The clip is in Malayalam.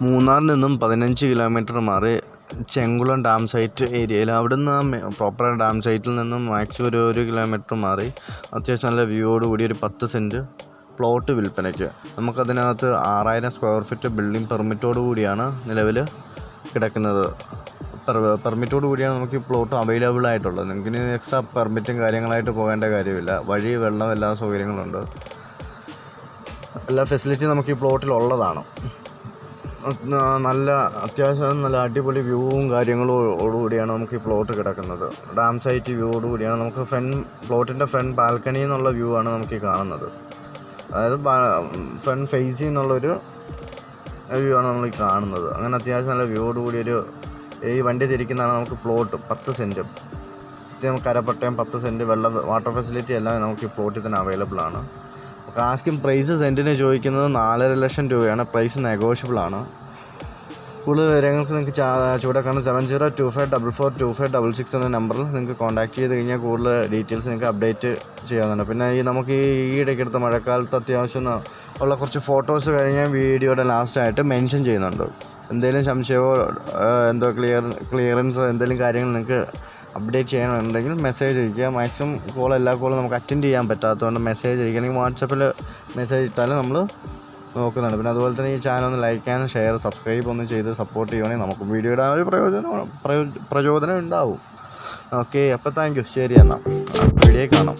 മൂന്നാറിൽ നിന്നും 15 കിലോമീറ്റർ മാറി ചെങ്കുളം ഡാം സൈറ്റ് ഏരിയയിൽ അവിടുന്ന് പ്രോപ്പർ ഡാം സൈറ്റിൽ നിന്നും മാക്സിമം ഒരു കിലോമീറ്റർ മാറി അത്യാവശ്യം നല്ല വ്യൂയോട് കൂടി ഒരു 10 സെൻറ്റ് പ്ലോട്ട് വിൽപ്പനയ്ക്ക്. നമുക്കതിനകത്ത് 6000 സ്ക്വയർ ഫീറ്റ് ബിൽഡിംഗ് പെർമിറ്റോട് കൂടിയാണ് നിലവിൽ കിടക്കുന്നത്. പെർമിറ്റോട് കൂടിയാണ് നമുക്ക് ഈ പ്ലോട്ട് അവൈലബിൾ ആയിട്ടുള്ളത്. നിങ്ങൾക്ക് ഇനി എക്സ്ട്രാ പെർമിറ്റും കാര്യങ്ങളായിട്ട് പോകേണ്ട കാര്യമില്ല. വഴി, വെള്ളം, എല്ലാ സൗകര്യങ്ങളുണ്ട്. എല്ലാ ഫെസിലിറ്റി നമുക്ക് ഈ പ്ലോട്ടിൽ ഉള്ളതാണ്. നല്ല അത്യാവശ്യം നല്ല അടിപൊളി വ്യൂവും കാര്യങ്ങളോടുകൂടിയാണ് നമുക്ക് ഈ പ്ലോട്ട് കിടക്കുന്നത്. ഡാം സൈറ്റ് വ്യൂയോടുകൂടിയാണ് നമുക്ക് പ്ലോട്ടിൻ്റെ ഫ്രണ്ട് ബാൽക്കണിയിൽ നിന്നുള്ള വ്യൂ ആണ് നമുക്ക് ഈ കാണുന്നത്. അതായത് ഫ്രണ്ട് ഫേസിൽ നിന്നുള്ളൊരു വ്യൂ ആണ് നമ്മൾ ഈ കാണുന്നത്. അങ്ങനെ അത്യാവശ്യം നല്ല വ്യൂയോടുകൂടി ഈ വണ്ടി തിരിക്കുന്നതാണ് നമുക്ക് പ്ലോട്ട് 10 സെൻറ്റ് കരപ്പട്ടയം 10 സെൻറ്റ് വാട്ടർ ഫെസിലിറ്റി എല്ലാം നമുക്ക് ഈ പ്ലോട്ടിൽ തന്നെ അവൈലബിൾ ആണ്. ആസ്കിംഗ് പ്രൈസ് സെൻറ്റിന് ചോദിക്കുന്നത് 4.5 ലക്ഷം രൂപയാണ്. പ്രൈസ് നെഗോഷ്യബിളാണ്. കൂടുതൽ വിവരങ്ങൾക്ക് നിങ്ങൾക്ക് ചൂടാക്കാണ് 7025442566 എന്ന നമ്പറിൽ നിങ്ങൾക്ക് കോൺടാക്ട് ചെയ്ത് കഴിഞ്ഞാൽ കൂടുതൽ ഡീറ്റെയിൽസ് നിങ്ങൾക്ക് അപ്ഡേറ്റ് ചെയ്യാവുന്നതാണ്. പിന്നെ നമുക്ക് ഈ ഇടയ്ക്കെടുത്ത മഴക്കാലത്ത് അത്യാവശ്യം ഉള്ള കുറച്ച് ഫോട്ടോസ് കഴിഞ്ഞാൽ വീഡിയോയുടെ ലാസ്റ്റായിട്ട് മെൻഷൻ ചെയ്യുന്നുണ്ട്. എന്തെങ്കിലും സംശയമോ ക്ലിയറൻസോ എന്തെങ്കിലും കാര്യങ്ങൾ നിങ്ങൾക്ക് അപ്ഡേറ്റ് ചെയ്യണമെന്നുണ്ടെങ്കിൽ മെസ്സേജ് അയയ്ക്കുക. മാക്സിമം എല്ലാ കോളും നമുക്ക് അറ്റൻഡ് ചെയ്യാൻ പറ്റാത്തതുകൊണ്ട് മെസ്സേജ് അയയ്ക്കുക. അല്ലെങ്കിൽ വാട്സപ്പിൽ മെസ്സേജ് ഇട്ടാലും നമ്മൾ നോക്കുന്നുണ്ട്. പിന്നെ അതുപോലെ തന്നെ ഈ ചാനൽ ഒന്ന് ലൈക്ക് ആൻഡ് ഷെയർ സബ്സ്ക്രൈബ് ഒന്ന് ചെയ്ത് സപ്പോർട്ട് ചെയ്യുവാണെങ്കിൽ നമുക്ക് വീഡിയോയുടെ ഒരു പ്രചോദനം ഉണ്ടാവും. ഓക്കെ, അപ്പോൾ താങ്ക് യു. ശരി, എന്നാൽ വീഡിയോ കാണാം.